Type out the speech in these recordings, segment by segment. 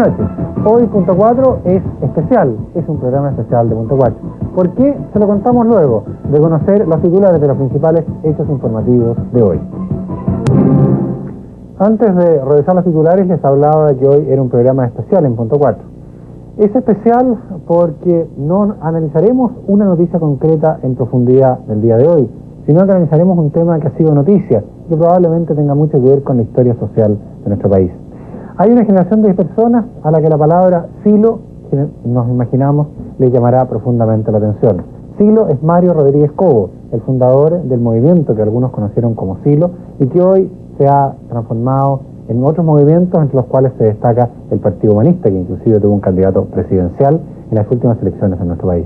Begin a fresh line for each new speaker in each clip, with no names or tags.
Buenas noches. Hoy Punto 4 es especial, es un programa especial de Punto 4. ¿Por qué? Se lo contamos luego de conocer los titulares de los principales hechos informativos de hoy. Antes de revisar los titulares les hablaba de que hoy era un programa especial en Punto 4. Es especial porque no analizaremos una noticia concreta en profundidad del día de hoy, sino que analizaremos un tema que ha sido noticia y que probablemente tenga mucho que ver con la historia social de nuestro país. Hay una generación de personas a la que la palabra Silo, nos imaginamos, le llamará profundamente la atención. Silo es Mario Rodríguez Cobo, el fundador del movimiento que algunos conocieron como Silo y que hoy se ha transformado en otros movimientos, entre los cuales se destaca el Partido Humanista, que inclusive tuvo un candidato presidencial en las últimas elecciones en nuestro país.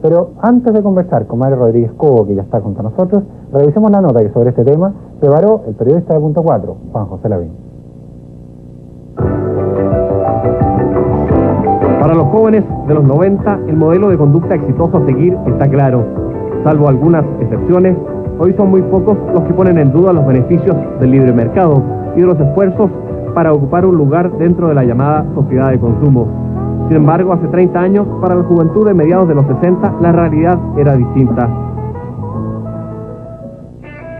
Pero antes de conversar con Mario Rodríguez Cobo, que ya está junto a nosotros, revisemos la nota que sobre este tema preparó el periodista de Punto 4, Juan José Lavín.
Para los jóvenes de los 90, el modelo de conducta exitoso a seguir está claro. Salvo algunas excepciones, hoy son muy pocos los que ponen en duda los beneficios del libre mercado y de los esfuerzos para ocupar un lugar dentro de la llamada sociedad de consumo. Sin embargo, hace 30 años, para la juventud de mediados de los 60, la realidad era distinta.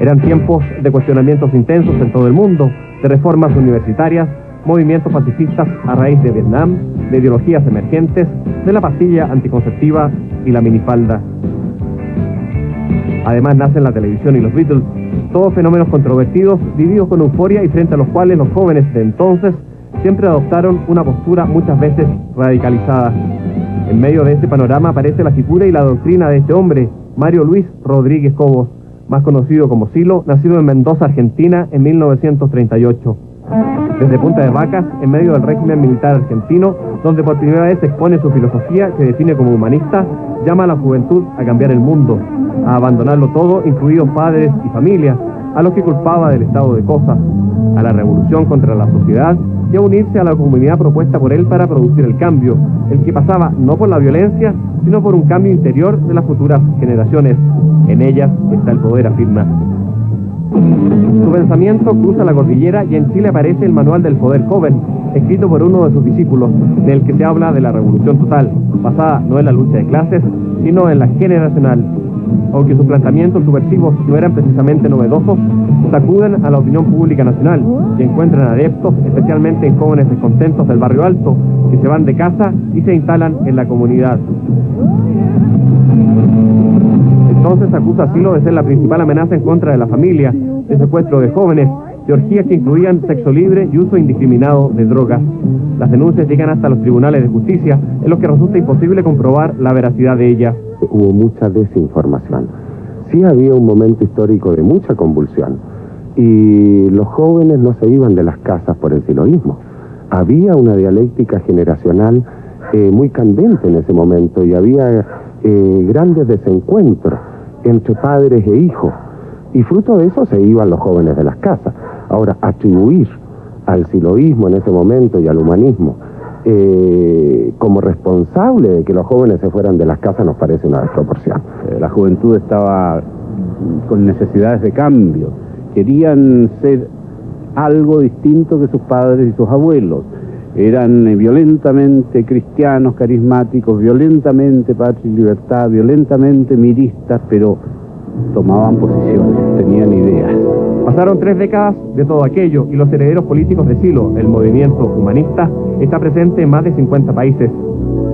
Eran tiempos de cuestionamientos intensos en todo el mundo, de reformas universitarias, movimientos pacifistas a raíz de Vietnam, de ideologías emergentes, de la pastilla anticonceptiva y la minifalda. Además nacen la televisión y los Beatles, todos fenómenos controvertidos, vividos con euforia y frente a los cuales los jóvenes de entonces siempre adoptaron una postura muchas veces radicalizada. En medio de este panorama aparece la figura y la doctrina de este hombre, Mario Luis Rodríguez Cobos, más conocido como Silo, nacido en Mendoza, Argentina, en 1938. Desde Punta de Vacas, en medio del régimen militar argentino, donde por primera vez expone su filosofía, que define como humanista, llama a la juventud a cambiar el mundo, a abandonarlo todo, incluidos padres y familias, a los que culpaba del estado de cosas, a la revolución contra la sociedad y a unirse a la comunidad propuesta por él para producir el cambio, el que pasaba no por la violencia, sino por un cambio interior de las futuras generaciones. En ellas está el poder, afirma. Su pensamiento cruza la cordillera y en Chile aparece el Manual del Poder Joven, escrito por uno de sus discípulos, en el que se habla de la revolución total, basada no en la lucha de clases, sino en la generacional. Aunque sus planteamientos subversivos no eran precisamente novedosos, sacuden a la opinión pública nacional y encuentran adeptos, especialmente en jóvenes descontentos del barrio alto, que se van de casa y se instalan en la comunidad. Entonces acusa a Silo de ser la principal amenaza en contra de la familia, de secuestro de jóvenes, de orgías que incluían sexo libre y uso indiscriminado de drogas. Las denuncias llegan hasta los tribunales de justicia, en los que resulta imposible comprobar la veracidad de ellas.
Hubo mucha desinformación. Sí había un momento histórico de mucha convulsión y los jóvenes no se iban de las casas por el siloísmo. Había una dialéctica generacional muy candente en ese momento y había grandes desencuentros entre padres e hijos y fruto de eso se iban los jóvenes de las casas. Ahora, atribuir al siloísmo en ese momento y al humanismo como responsable de que los jóvenes se fueran de las casas nos parece una desproporción.
La juventud estaba con necesidades de cambio, querían ser algo distinto que sus padres y sus abuelos. Eran violentamente cristianos, carismáticos, violentamente patria y libertad, violentamente miristas, pero tomaban posiciones, tenían ideas.
Pasaron 3 décadas de todo aquello y los herederos políticos de Silo, el movimiento humanista, está presente en más de 50 países.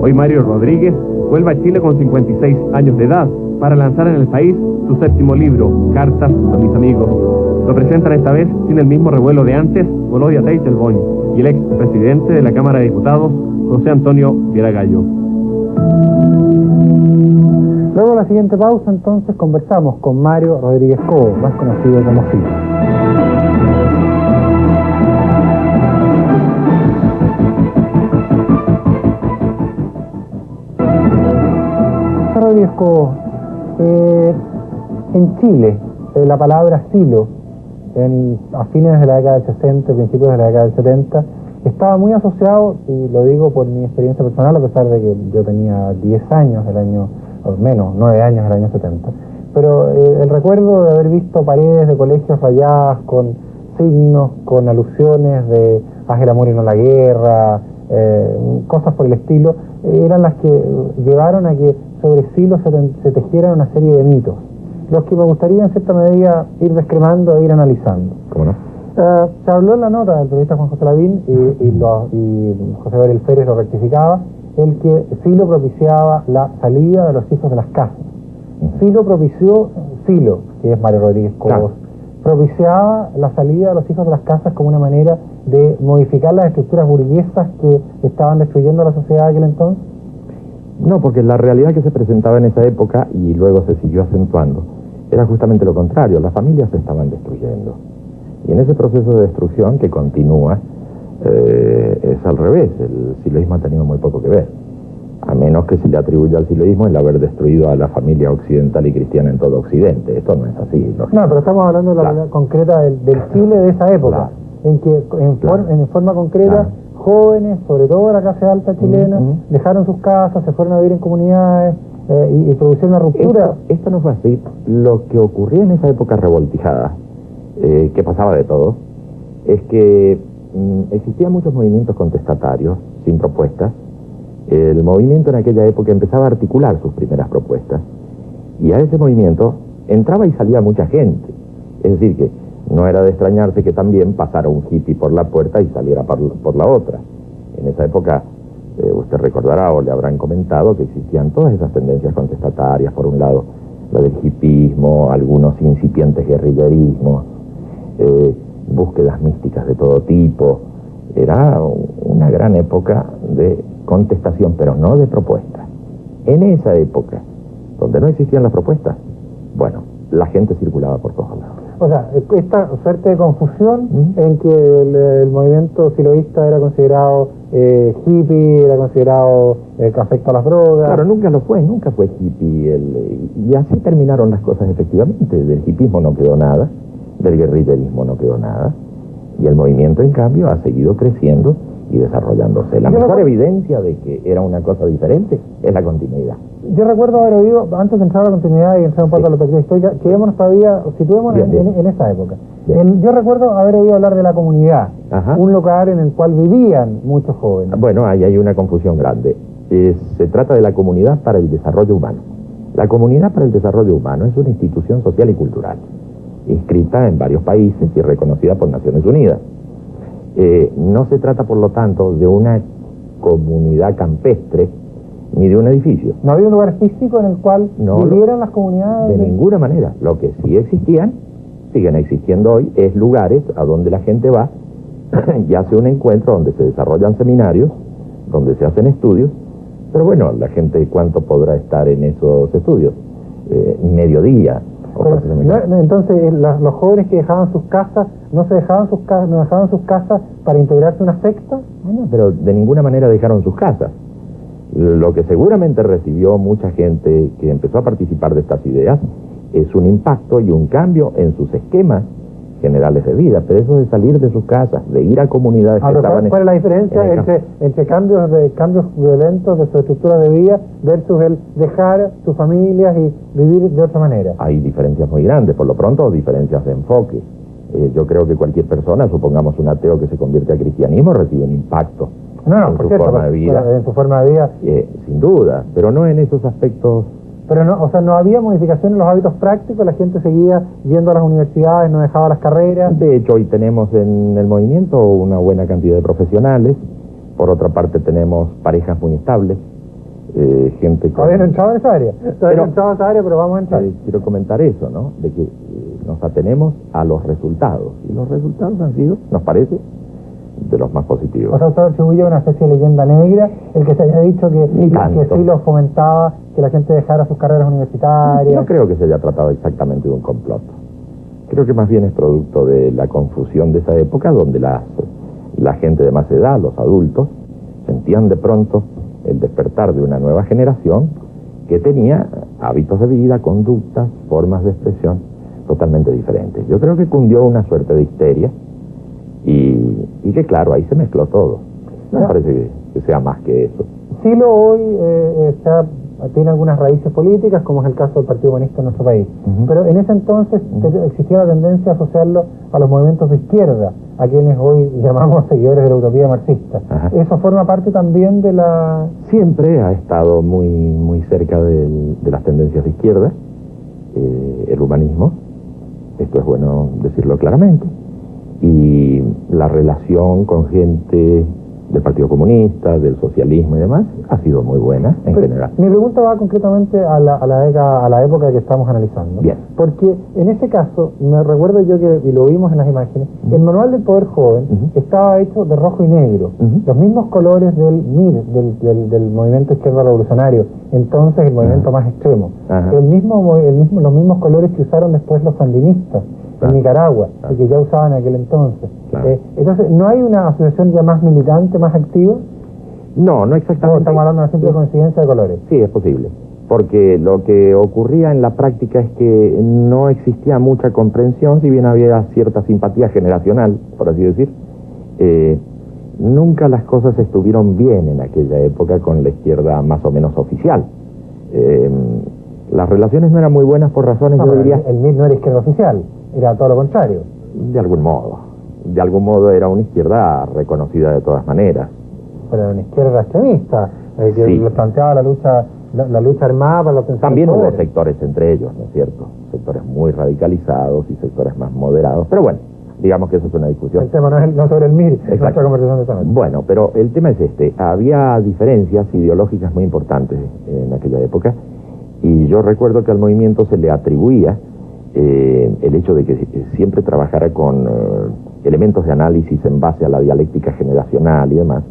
Hoy Mario Rodríguez vuelve a Chile con 56 años de edad para lanzar en el país su 7º libro, Cartas a mis amigos. Lo presentan esta vez sin el mismo revuelo de antes, Volodya Teitelbaum y el expresidente de la Cámara de Diputados, José Antonio Vieragallo.
Luego de la siguiente pausa, entonces, conversamos con Mario Rodríguez Cobo, más conocido como Silo. Rodríguez Cobo, en Chile, la palabra Silo, a fines de la década del 60, principios de la década del 70, estaba muy asociado, y lo digo por mi experiencia personal, a pesar de que yo tenía 10 años del año, o menos, 9 años del año 70, pero el recuerdo de haber visto paredes de colegios rayadas con signos, con alusiones de haz el amor y no la guerra, cosas por el estilo, eran las que llevaron a que sobre Silo se tejieran una serie de mitos, los que me gustaría en cierta medida ir descremando e ir analizando.
¿Cómo no?
Se habló en la nota del periodista Juan José Lavín y José Gabriel Pérez lo rectificaba, el que Silo propiciaba la salida de los hijos de las casas. Silo propició, Silo, que es Mario Rodríguez Cobos, claro, propiciaba la salida de los hijos de las casas como una manera de modificar las estructuras burguesas que estaban destruyendo la sociedad de aquel entonces.
No, porque la realidad que se presentaba en esa época, y luego se siguió acentuando, era justamente lo contrario, las familias se estaban destruyendo. Y en ese proceso de destrucción que continúa, es al revés, el siloísmo ha tenido muy poco que ver, a menos que se le atribuya al siloísmo el haber destruido a la familia occidental y cristiana en todo Occidente. Esto no es así.
No, pero estamos hablando de la realidad concreta del Chile de esa época, en que en forma concreta jóvenes, sobre todo de la clase alta chilena, dejaron sus casas, se fueron a vivir en comunidades y producieron una ruptura.
Esto no fue así. Lo que ocurría en esa época revoltijada, que pasaba de todo, es que existían muchos movimientos contestatarios sin propuestas. El movimiento en aquella época empezaba a articular sus primeras propuestas y a ese movimiento entraba y salía mucha gente. Es decir, que no era de extrañarse que también pasara un hippie por la puerta y saliera por la otra. En esa época, usted recordará o le habrán comentado que existían todas esas tendencias contestatarias. Por un lado, la del hippismo, algunos incipientes guerrillerismos, búsquedas místicas de todo tipo. Era una gran época de contestación, pero no de propuestas. En esa época, donde no existían las propuestas, bueno, la gente circulaba por todos lados.
O sea, esta suerte de confusión en que el movimiento siloísta era considerado hippie, era considerado que afecta a las drogas.
Claro, nunca fue hippie. Y así terminaron las cosas efectivamente. Del hippismo no quedó nada, del guerrillerismo no quedó nada, y el movimiento, en cambio, ha seguido creciendo y desarrollándose. La mejor evidencia de que era una cosa diferente es la continuidad.
Yo recuerdo haber oído, antes de entrar a la continuidad y entrar un poco a la perspectiva histórica, quedémonos todavía, situémonos en esa época. Yo recuerdo haber oído hablar de la comunidad, un lugar en el cual vivían muchos jóvenes.
Bueno, ahí hay una confusión grande. Se trata de la comunidad para el desarrollo humano. La comunidad para el desarrollo humano es una institución social y cultural, inscrita en varios países y reconocida por Naciones Unidas. No se trata, por lo tanto, de una comunidad campestre ni de un edificio.
¿No había un lugar físico en el cual vivieran las comunidades?
De ninguna manera. Lo que sí existían, siguen existiendo hoy, es lugares a donde la gente va y hace un encuentro donde se desarrollan seminarios, donde se hacen estudios. Pero bueno, la gente, ¿cuánto podrá estar en esos estudios? Mediodía.
Entonces, los jóvenes que dejaban sus casas, ¿no dejaban sus casas para integrarse a una secta?
Bueno, pero de ninguna manera dejaron sus casas. Lo que seguramente recibió mucha gente que empezó a participar de estas ideas es un impacto y un cambio en sus esquemas generales de vida, pero eso de salir de sus casas, de ir a comunidades que estaban...
¿Cuál es la diferencia entre cambios violentos de su estructura de vida versus el dejar sus familias y vivir de otra manera?
Hay diferencias muy grandes, por lo pronto diferencias de enfoque. Yo creo que cualquier persona, supongamos un ateo que se convierte al cristianismo, recibe un impacto en su forma de vida.
En su forma de vida.
Sin duda, pero no en esos aspectos.
Pero no, o sea, no había modificación en los hábitos prácticos, la gente seguía yendo a las universidades, no dejaba las carreras.
De hecho, hoy tenemos en el movimiento una buena cantidad de profesionales. Por otra parte, tenemos parejas muy estables, gente con...
Todavía no entraba en esa área, pero vamos a entrar.
Quiero comentar eso, ¿no? De que nos atenemos a los resultados, y los resultados han sido, nos parece, de los más positivos.
O sea, usted atribuye una especie de leyenda negra, el que se haya dicho que sí lo fomentaba, que la gente dejara sus carreras universitarias.
No creo que se haya tratado exactamente de un complot. Creo que más bien es producto de la confusión de esa época, donde la gente de más edad, los adultos, sentían de pronto el despertar de una nueva generación que tenía hábitos de vida, conductas, formas de expresión totalmente diferentes. Yo creo que cundió una suerte de histeria y que claro, ahí se mezcló todo. No me parece que sea más que eso.
Silo hoy se ha tiene algunas raíces políticas, como es el caso del Partido Comunista en nuestro país. Pero en ese entonces existía la tendencia a asociarlo a los movimientos de izquierda, a quienes hoy llamamos seguidores de la utopía marxista. ¿Eso forma parte también de la...?
Siempre ha estado muy cerca de las tendencias de izquierda, el humanismo, esto es bueno decirlo claramente, y la relación con gente del Partido Comunista, del socialismo y demás, ha sido muy buena en general.
Mi pregunta va concretamente a la época que estamos analizando.
Bien.
Porque en ese caso, me recuerdo yo que, y lo vimos en las imágenes, el manual del poder joven estaba hecho de rojo y negro, los mismos colores del MIR, del movimiento izquierdo revolucionario, entonces el movimiento más extremo, los mismos colores que usaron después los sandinistas en Nicaragua, y que ya usaban en aquel entonces. Entonces, ¿no hay una asociación ya más militante, más activa?
No exactamente.
Estamos hablando de una simple coincidencia de colores.
Sí, es posible. Porque lo que ocurría en la práctica es que no existía mucha comprensión, si bien había cierta simpatía generacional, por así decir. Nunca las cosas estuvieron bien en aquella época con la izquierda más o menos oficial. Las relaciones no eran muy buenas por razones, yo diría...
El MIR no era izquierda oficial, era todo lo contrario.
De algún modo era una izquierda reconocida de todas maneras.
Pero era una izquierda extremista, que le planteaba la lucha armada para la obtención
También
del
hubo
poder.
sectores entre ellos, ¿no es cierto? Sectores muy radicalizados y sectores más moderados. Pero bueno, digamos que eso es una discusión.
El tema no sobre el MIR, es nuestra conversación de esta noche.
Bueno, pero el tema es este. Había diferencias ideológicas muy importantes en aquella época, y yo recuerdo que al movimiento se le atribuía el hecho de que siempre trabajara con elementos de análisis en base a la dialéctica generacional y demás.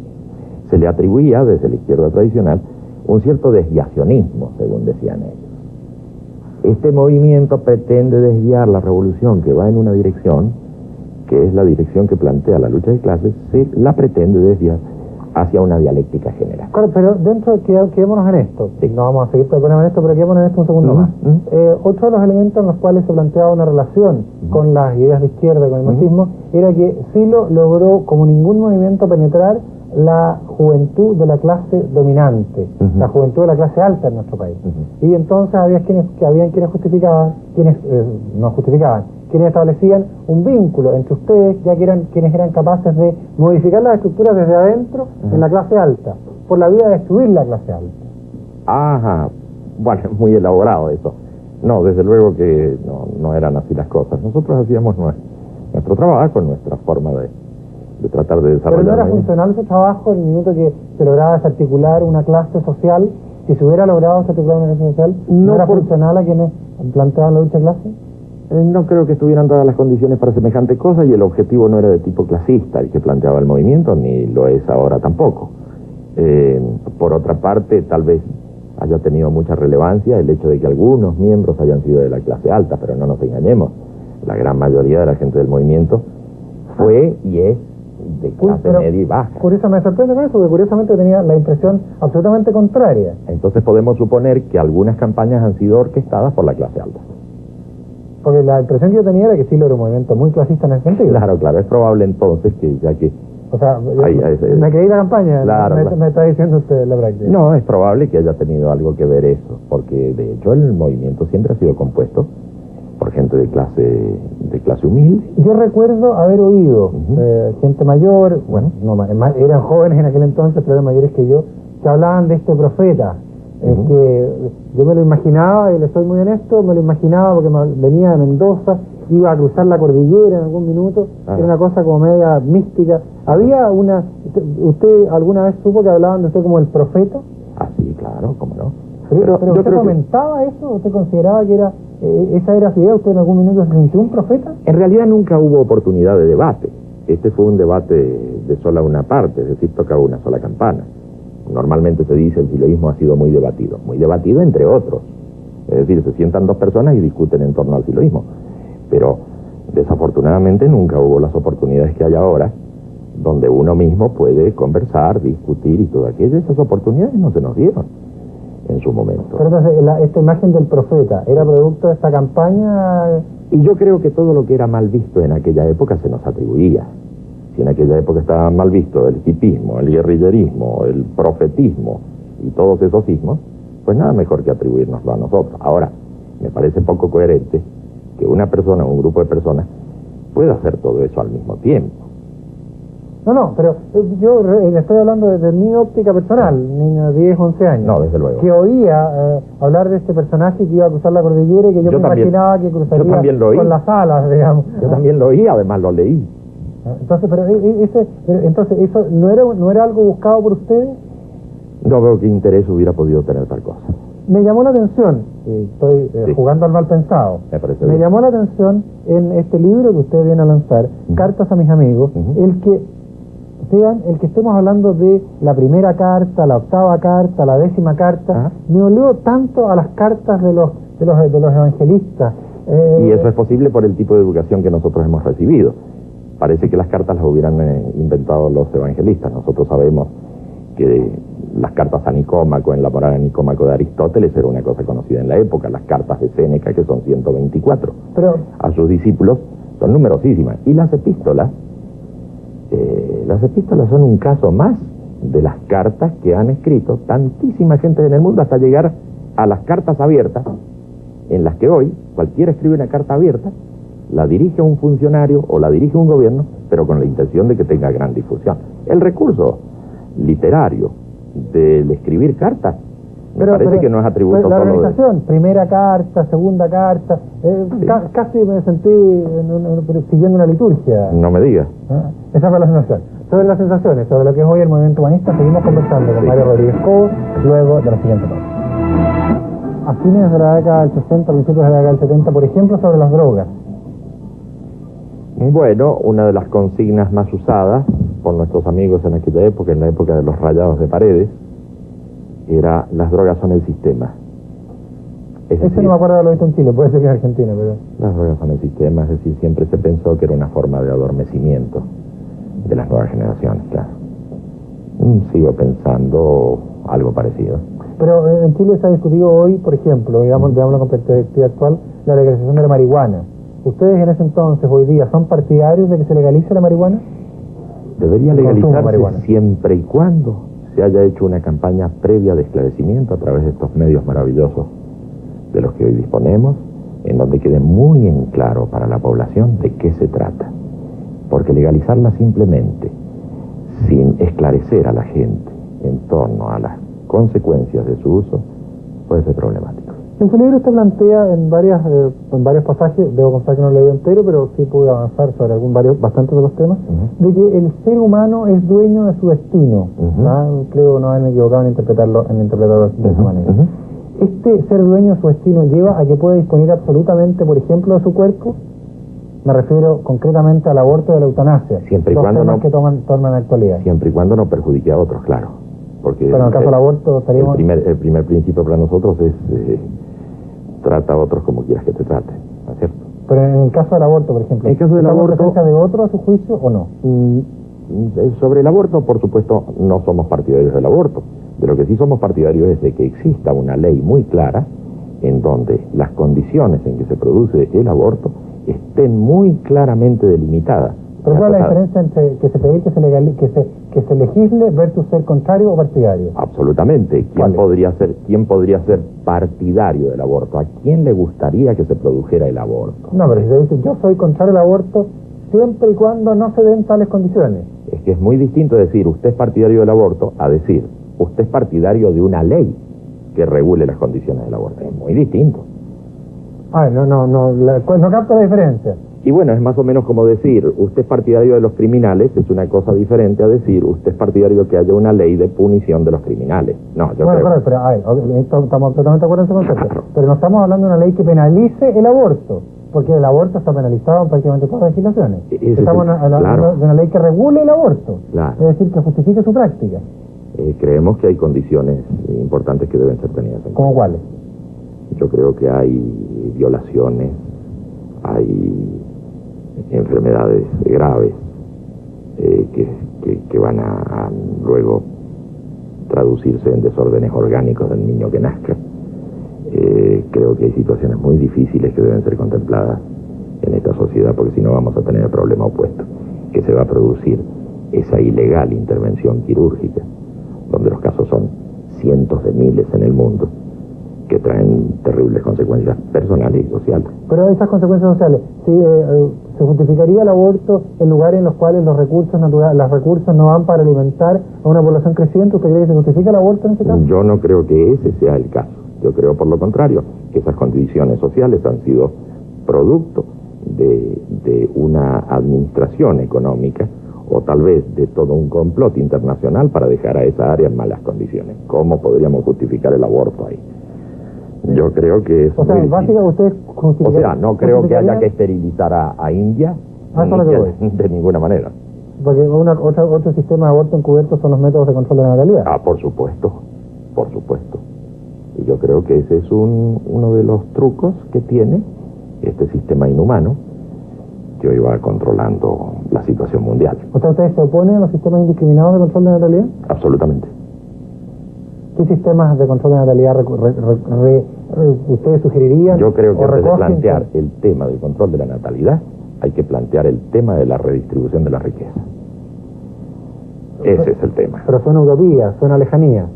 Se le atribuía desde la izquierda tradicional un cierto desviacionismo, según decían ellos. Este movimiento pretende desviar la revolución que va en una dirección, que es la dirección que plantea la lucha de clases, se la pretende desviar hacia una dialéctica general.
Claro, pero quedémonos en esto.
Sí.
No vamos a seguir preparando en esto, pero quedémonos en esto un segundo más. Otro de los elementos en los cuales se planteaba una relación con las ideas de izquierda, con el marxismo, era que Silo logró, como ningún movimiento, penetrar la juventud de la clase dominante, la juventud de la clase alta en nuestro país. Y entonces habían quienes justificaban, quienes no justificaban, quienes establecían un vínculo entre ustedes, ya que eran quienes eran capaces de modificar las estructuras desde adentro en la clase alta, por la vía de destruir la clase alta.
Bueno, es muy elaborado eso. No, desde luego que no eran así las cosas. Nosotros hacíamos nuestro trabajo, nuestra forma de tratar de desarrollar.
Pero no era funcional ese trabajo en el minuto que se lograba desarticular una clase social. Si se hubiera logrado desarticular una clase social, ¿no era funcional a quienes planteaban la lucha de clase?
No creo que estuvieran dadas las condiciones para semejante cosa, y el objetivo no era de tipo clasista el que planteaba el movimiento, ni lo es ahora tampoco. Por otra parte, tal vez haya tenido mucha relevancia el hecho de que algunos miembros hayan sido de la clase alta, pero no nos engañemos, la gran mayoría de la gente del movimiento fue y es de clase media y baja.
Me sorprende con eso, porque curiosamente tenía la impresión absolutamente contraria.
Entonces podemos suponer que algunas campañas han sido orquestadas por la clase alta.
Porque la impresión que yo tenía era que Silo era un movimiento muy clasista en ese sentido.
Claro, es probable entonces que ya que...
O sea, me creí la campaña,
claro,
me está diciendo usted la práctica.
No, es probable que haya tenido algo que ver eso, porque de hecho el movimiento siempre ha sido compuesto por gente de clase humilde. Yo
recuerdo haber oído gente mayor, bueno, eran jóvenes en aquel entonces, pero eran mayores que yo, que hablaban de este profeta. Que yo me lo imaginaba, y le soy muy honesto, me lo imaginaba porque venía de Mendoza, iba a cruzar la cordillera en algún minuto, era una cosa como media mística. Había ¿usted alguna vez supo que hablaban de usted como el profeta?
Sí, claro, cómo no.
Pero ¿usted comentaba eso? ¿Usted consideraba que esa era su idea? ¿Usted en algún minuto se sintió un profeta?
En realidad nunca hubo oportunidad de debate. Este fue un debate de sola una parte, es decir, tocaba una sola campana. Normalmente se dice el siloísmo ha sido muy debatido entre otros. Es decir, se sientan dos personas y discuten en torno al siloísmo. Pero desafortunadamente nunca hubo las oportunidades que hay ahora, donde uno mismo puede conversar, discutir y todo aquello. Esas oportunidades no se nos dieron en su momento.
Pero entonces, esta imagen del profeta, ¿era producto de esta campaña?
Y yo creo que todo lo que era mal visto en aquella época se nos atribuía. Si en aquella época estaba mal visto el hipismo, el guerrillerismo, el profetismo y todos esos ismos, pues nada mejor que atribuírnoslo a nosotros. Ahora, me parece poco coherente que una persona o un grupo de personas pueda hacer todo eso al mismo tiempo.
No, pero yo le estoy hablando desde mi óptica personal, niño de 10, 11 años.
No, desde luego.
Que oía hablar de este personaje que iba a cruzar la cordillera y que yo me imaginaba que cruzaría con las alas, digamos.
Yo también lo oí, además lo leí.
Entonces, entonces ¿eso no era algo buscado por ustedes?
No veo qué interés hubiera podido tener tal cosa.
Me llamó la atención, estoy jugando al mal pensado,
Me
llamó la atención en este libro que usted viene a lanzar, Cartas a mis amigos, el que estemos hablando de la primera carta, la octava carta, la 10ª carta, me olió tanto a las cartas de los evangelistas.
Y eso es posible por el tipo de educación que nosotros hemos recibido. Parece que las cartas las hubieran inventado los evangelistas. Nosotros sabemos que las cartas a Nicómaco, en la moral a Nicómaco de Aristóteles, era una cosa conocida en la época. Las cartas de Séneca, que son 124, a sus discípulos, son numerosísimas. Y las epístolas son un caso más de las cartas que han escrito tantísima gente en el mundo, hasta llegar a las cartas abiertas, en las que hoy cualquiera escribe una carta abierta, la dirige a un funcionario o la dirige a un gobierno, pero con la intención de que tenga gran difusión. El recurso literario del escribir cartas me parece que no es atributo
la
solo
organización, primera carta, segunda carta, casi me sentí siguiendo una liturgia.
No me digas.
Esa fue la sensación. Sobre las sensaciones, sobre lo que es hoy el movimiento humanista, seguimos conversando con Mario Rodríguez Cobos, luego de la siguiente pausa. A fines de la década del 60, principios de la década del 70, por ejemplo, sobre las drogas.
Bueno, una de las consignas más usadas por nuestros amigos en aquella época, en la época de los rayados de Paredes, era: las drogas son el sistema.
Ese no me acuerdo de lo visto en Chile, puede ser que en Argentina, pero...
Las drogas son el sistema, es decir, siempre se pensó que era una forma de adormecimiento de las nuevas generaciones, claro. Sigo pensando algo parecido.
Pero en Chile se ha discutido hoy, por ejemplo, digamos con perspectiva actual, la legalización de la marihuana. ¿Ustedes en ese entonces, hoy día, son partidarios de que se legalice la marihuana?
Debería legalizarse siempre y cuando se haya hecho una campaña previa de esclarecimiento a través de estos medios maravillosos de los que hoy disponemos, en donde quede muy en claro para la población de qué se trata. Porque legalizarla simplemente, sin esclarecer a la gente en torno a las consecuencias de su uso, puede ser problemático.
En su libro usted plantea en varios pasajes, debo confesar que no lo leí entero, pero sí pude avanzar sobre bastantes de los temas, de que el ser humano es dueño de su destino. Creo no haberme equivocado en interpretarlo de esa manera. ¿Este ser dueño de su destino lleva a que pueda disponer absolutamente, por ejemplo, de su cuerpo? Me refiero concretamente al aborto y a la eutanasia.
Siempre y cuando no,
que toman en la actualidad.
Siempre y cuando no perjudique a otros, claro. Porque
pero en el caso del aborto estaríamos...
El primer principio para nosotros es trata a otros como quieras que te trate, ¿no es cierto?
Pero en el caso del aborto, por ejemplo,
¿en el caso del aborto,
defensa de otro a su juicio o no?
Sobre el aborto, por supuesto, no somos partidarios del aborto. De lo que sí somos partidarios es de que exista una ley muy clara en donde las condiciones en que se produce el aborto estén muy claramente delimitadas.
¿Pero cuál es la diferencia entre que se pedir que se legisle versus ser contrario o partidario?
Absolutamente. ¿Quién podría ser partidario del aborto? ¿A quién le gustaría que se produjera el aborto?
No, pero si se dice yo soy contrario al aborto siempre y cuando no se den tales condiciones.
Es que es muy distinto decir usted es partidario del aborto a decir usted es partidario de una ley que regule las condiciones del aborto. Es muy distinto.
No capto la diferencia.
Y bueno, es más o menos como decir usted es partidario de los criminales, es una cosa diferente a decir usted es partidario de que haya una ley de punición de los criminales. No, yo creo...
pero estamos totalmente de acuerdo en ese concepto. Claro. Pero no estamos hablando de una ley que penalice el aborto, porque el aborto está penalizado en prácticamente todas las legislaciones. Estamos hablando de una ley que regule el aborto,
claro.
Es decir, que justifique su práctica.
Creemos que hay condiciones importantes que deben ser tenidas en cuenta.
¿Cómo cuáles?
Yo creo que hay violaciones, hay enfermedades graves que van a luego traducirse en desórdenes orgánicos del niño que nazca. Creo que hay situaciones muy difíciles que deben ser contempladas en esta sociedad, porque si no vamos a tener el problema opuesto, que se va a producir esa ilegal intervención quirúrgica, donde los casos son cientos de miles en el mundo, que traen terribles consecuencias personales y sociales.
Pero esas consecuencias sociales, ¿sí, se justificaría el aborto en lugares en los cuales los recursos naturales, los recursos no van para alimentar a una población creciente? ¿Usted cree que se justifica el aborto en ese caso?
Yo no creo que ese sea el caso. Yo creo, por lo contrario, que esas condiciones sociales han sido producto de una administración económica o tal vez de todo un complot internacional para dejar a esa área en malas condiciones. ¿Cómo podríamos justificar el aborto ahí? Yo creo que es
básicamente usted
o sea, no creo que haya que esterilizar a India de ninguna manera.
Porque otro sistema de aborto encubierto son los métodos de control de la natalidad.
Por supuesto, por supuesto. Y yo creo que ese es uno de los trucos que tiene este sistema inhumano que hoy va controlando la situación mundial.
¿Ustedes se oponen a los sistemas indiscriminados de control de natalidad?
Absolutamente.
¿Qué sistemas de control de natalidad ustedes sugerirían?
Yo creo que antes de plantear el tema del control de la natalidad, hay que plantear el tema de la redistribución de la riqueza. Ese es el tema.
Pero suena utopía, suena lejanía.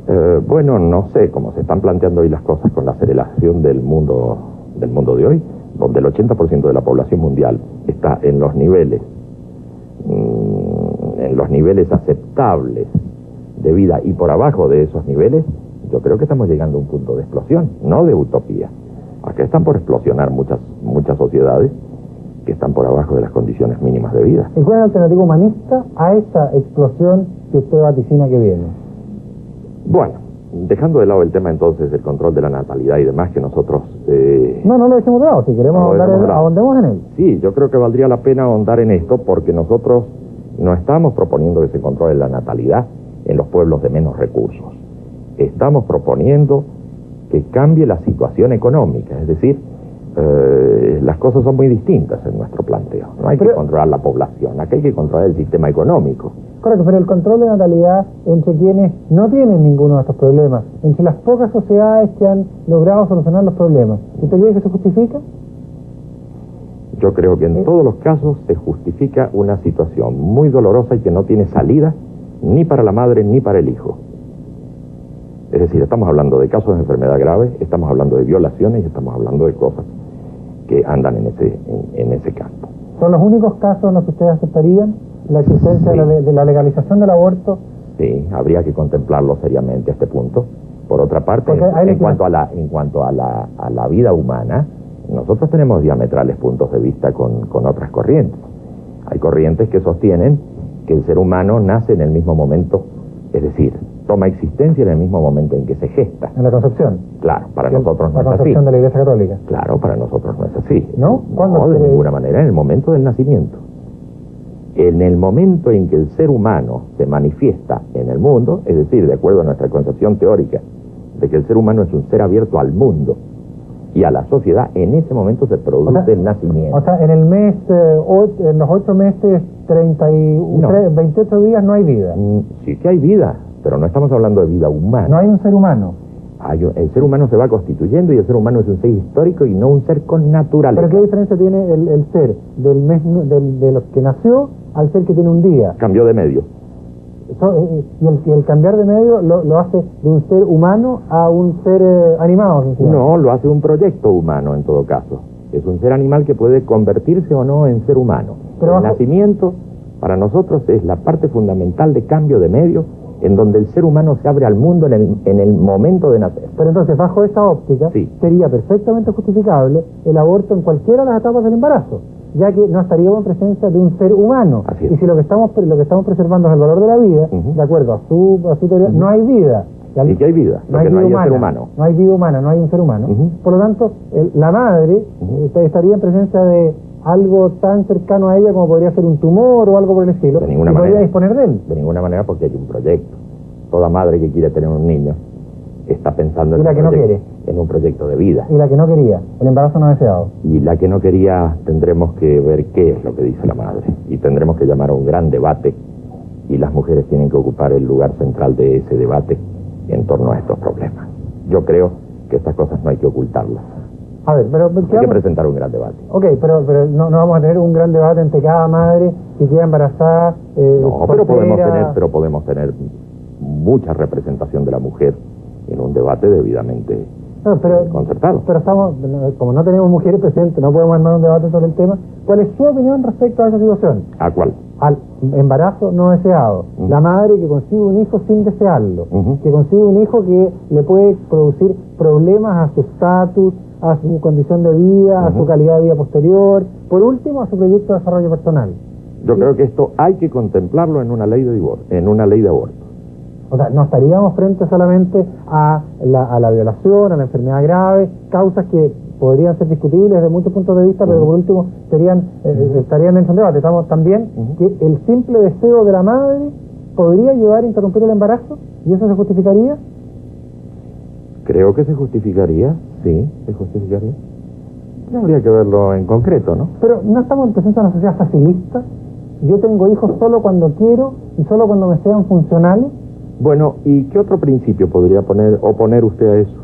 Bueno, no sé cómo se están planteando hoy las cosas con la aceleración del mundo de hoy, donde el 80% de la población mundial está en los niveles aceptables de vida y por abajo de esos niveles. Yo creo que estamos llegando a un punto de explosión, no de utopía. Acá están por explosionar muchas sociedades que están por abajo de las condiciones mínimas de vida.
¿Y cuál es la alternativa humanista a esa explosión que usted vaticina que viene?
Bueno, dejando de lado el tema entonces del control de la natalidad y demás que nosotros...
No lo dejemos de lado, si queremos ahondemos en él.
Sí, yo creo que valdría la pena ahondar en esto porque nosotros no estamos proponiendo que se controle la natalidad en los pueblos de menos recursos. Estamos proponiendo que cambie la situación económica, es decir, las cosas son muy distintas en nuestro planteo. No hay que controlar la población, acá hay que controlar el sistema económico.
Correcto, pero el control de natalidad entre quienes no tienen ninguno de estos problemas, entre las pocas sociedades que han logrado solucionar los problemas, ¿usted cree que se justifica?
Yo creo que en todos los casos se justifica una situación muy dolorosa y que no tiene salida ni para la madre ni para el hijo. Es decir, estamos hablando de casos de enfermedad grave, estamos hablando de violaciones y estamos hablando de cosas que andan en ese campo.
¿Son los únicos casos en los que ustedes aceptarían la existencia de la legalización del aborto?
Sí, habría que contemplarlo seriamente a este punto. Por otra parte, en cuanto a la vida humana, nosotros tenemos diametrales puntos de vista con otras corrientes. Hay corrientes que sostienen que el ser humano nace en el mismo momento, es decir, toma existencia en el mismo momento en que se gesta.
¿En la concepción?
Claro, para nosotros no es así.
La concepción de la Iglesia Católica.
Claro, para nosotros no es así.
¿No?
No, de ninguna manera, en el momento del nacimiento. En el momento en que el ser humano se manifiesta en el mundo, es decir, de acuerdo a nuestra concepción teórica de que el ser humano es un ser abierto al mundo y a la sociedad, en ese momento se produce el nacimiento.
O sea, en el mes, en los 8 meses, 28 días no hay vida.
Sí que hay vida, pero no estamos hablando de vida humana.
No hay un ser humano.
El ser humano se va constituyendo y el ser humano es un ser histórico y no un ser con naturaleza.
¿Pero qué diferencia tiene el ser del mes de los que nació al ser que tiene un día?
Cambió de medio.
Y el cambiar de medio lo hace de un ser humano a un ser animado.
No, lo hace un proyecto humano en todo caso. Es un ser animal que puede convertirse o no en ser humano. Pero el nacimiento para nosotros es la parte fundamental de cambio de medio en donde el ser humano se abre al mundo en el momento de nacer.
Pero entonces, bajo esta óptica, sería perfectamente justificable el aborto en cualquiera de las etapas del embarazo, ya que no estaríamos en presencia de un ser humano.
Así es.
Y si lo que estamos preservando es el valor de la vida, de acuerdo a su teoría, no hay vida.
¿Y que hay vida?
No hay vida humana. No hay vida humana, no hay un ser humano. Por lo tanto, la madre estaría en presencia de algo tan cercano a ella como podría ser un tumor o algo por el estilo.
De ninguna manera.
Podría disponer de él.
De ninguna manera, porque hay un proyecto. Toda madre que quiere tener un niño está pensando en un proyecto de vida.
Y la que no quería, el embarazo no deseado.
Y la que no quería, tendremos que ver qué es lo que dice la madre. Y tendremos que llamar a un gran debate. Y las mujeres tienen que ocupar el lugar central de ese debate en torno a estos problemas. Yo creo que estas cosas no hay que ocultarlas.
A ver, pero
hay que presentar un gran debate.
Ok, pero no vamos a tener un gran debate entre cada madre que queda embarazada.
No, pero podemos tener mucha representación de la mujer en un debate debidamente
No, pero
concertado.
Pero como no tenemos mujeres presentes, no podemos armar un debate sobre el tema. ¿Cuál es su opinión respecto a esa situación?
¿A cuál?
Al embarazo no deseado. La madre que consigue un hijo sin desearlo. Que consigue un hijo que le puede producir problemas a su estatus, a su condición de vida, a su calidad de vida posterior. Por último, a su proyecto de desarrollo personal.
Yo creo que esto hay que contemplarlo en una ley de divorcio, en una ley de aborto.
O sea, no estaríamos frente solamente a la violación, a la enfermedad grave, causas que podrían ser discutibles desde muchos puntos de vista, pero por último estarían dentro del debate. Estamos también que el simple deseo de la madre podría llevar a interrumpir el embarazo, y eso se justificaría.
Creo que se justificaría, sí, se justificaría. Habría que verlo en concreto, ¿no?
Pero no estamos en presencia de una sociedad facilista. Yo tengo hijos solo cuando quiero y solo cuando me sean funcionales.
Bueno, ¿y qué otro principio podría oponer usted a eso?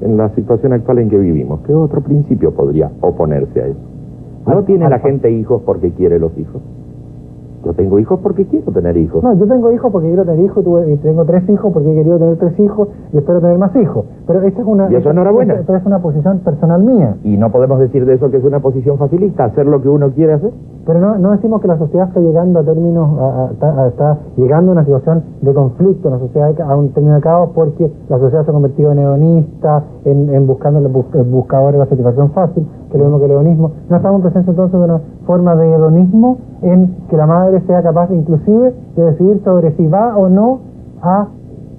En la situación actual en que vivimos, ¿qué otro principio podría oponerse a eso? ¿No tiene la gente hijos porque quiere los hijos? Yo tengo hijos porque quiero tener hijos.
No, yo tengo hijos porque quiero tener hijos, y tengo 3 hijos porque he querido tener 3 hijos y espero tener más hijos. Pero esta es una...
Y eso enhorabuena.
Esta es una posición personal mía.
Y no podemos decir de eso que es una posición facilista, hacer lo que uno quiere hacer.
Pero no decimos que la sociedad está llegando a términos, está llegando a una situación de conflicto, una sociedad a un término de caos, porque la sociedad se ha convertido en hedonista, en buscando el buscador de la satisfacción fácil, que es lo mismo que el hedonismo. No estamos en presencia entonces de una forma de hedonismo en que la madre sea capaz inclusive de decidir sobre si va o no a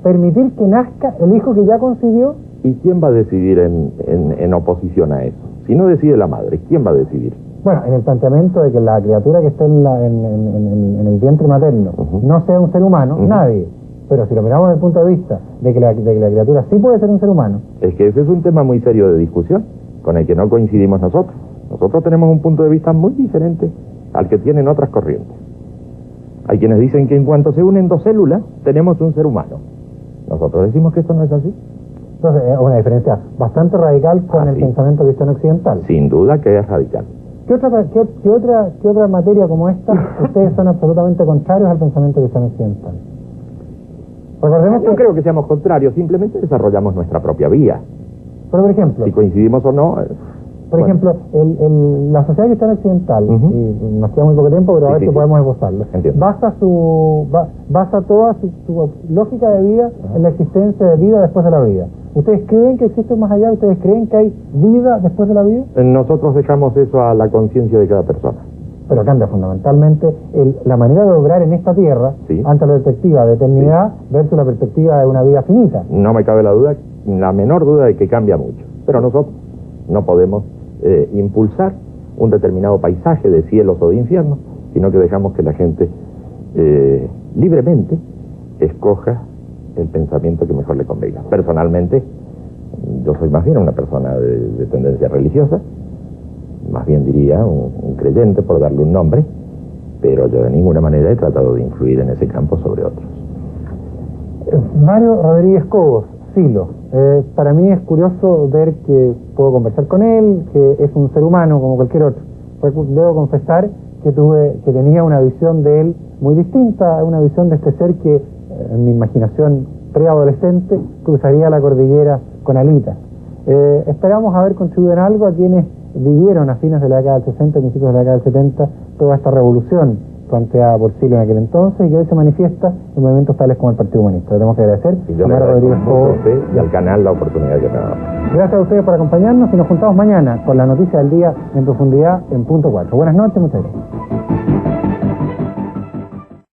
permitir que nazca el hijo que ya concibió.
¿Y quién va a decidir en oposición a eso? Si no decide la madre, ¿quién va a decidir?
Bueno, en el planteamiento de que la criatura que está en el vientre materno no sea un ser humano, nadie. Pero si lo miramos desde el punto de vista de que la criatura sí puede ser un ser humano...
Es que ese es un tema muy serio de discusión, con el que no coincidimos nosotros. Nosotros tenemos un punto de vista muy diferente al que tienen otras corrientes. Hay quienes dicen que en cuanto se unen 2 células, tenemos un ser humano. Nosotros decimos que esto no es así.
Entonces, es una diferencia bastante radical con el pensamiento cristiano occidental.
Sin duda que es radical.
¿Qué otra materia como esta ustedes son absolutamente contrarios al pensamiento cristiano occidental? Recordemos
No creo que seamos contrarios, simplemente desarrollamos nuestra propia vía.
Pero por ejemplo...
Si coincidimos o no...
Por ejemplo, la sociedad cristiana occidental, y nos queda muy poco tiempo, pero a ver si podemos esbozarlo, basa toda su lógica de vida en la existencia de vida después de la vida. ¿Ustedes creen que existe más allá? ¿Ustedes creen que hay vida después de la vida?
Nosotros dejamos eso a la conciencia de cada persona.
Pero cambia fundamentalmente la manera de obrar en esta tierra ante la perspectiva de eternidad versus la perspectiva de una vida finita.
No me cabe la menor duda de que cambia mucho. Pero nosotros no podemos impulsar un determinado paisaje de cielos o de infiernos, sino que dejamos que la gente libremente escoja el pensamiento que mejor le convenga. Personalmente, yo soy más bien una persona de tendencia religiosa, más bien diría un creyente, por darle un nombre, pero yo de ninguna manera he tratado de influir en ese campo sobre otros.
Mario Rodríguez Cobos, Silo. Para mí es curioso ver que puedo conversar con él, que es un ser humano como cualquier otro. Debo confesar que tenía una visión de él muy distinta, una visión de este ser que en mi imaginación preadolescente cruzaría la cordillera con alitas. Esperamos haber contribuido en algo a quienes vivieron a fines de la década del 60, principios de la década del 70, toda esta revolución planteada por Silo en aquel entonces y que hoy se manifiesta en movimientos tales como el Partido Humanista. Le tenemos que agradecer
a Mario Rodríguez Cobos y al canal la oportunidad que me ha dado.
Gracias a ustedes por acompañarnos y nos juntamos mañana con la noticia del día en profundidad en punto 4. Buenas noches, muchas gracias.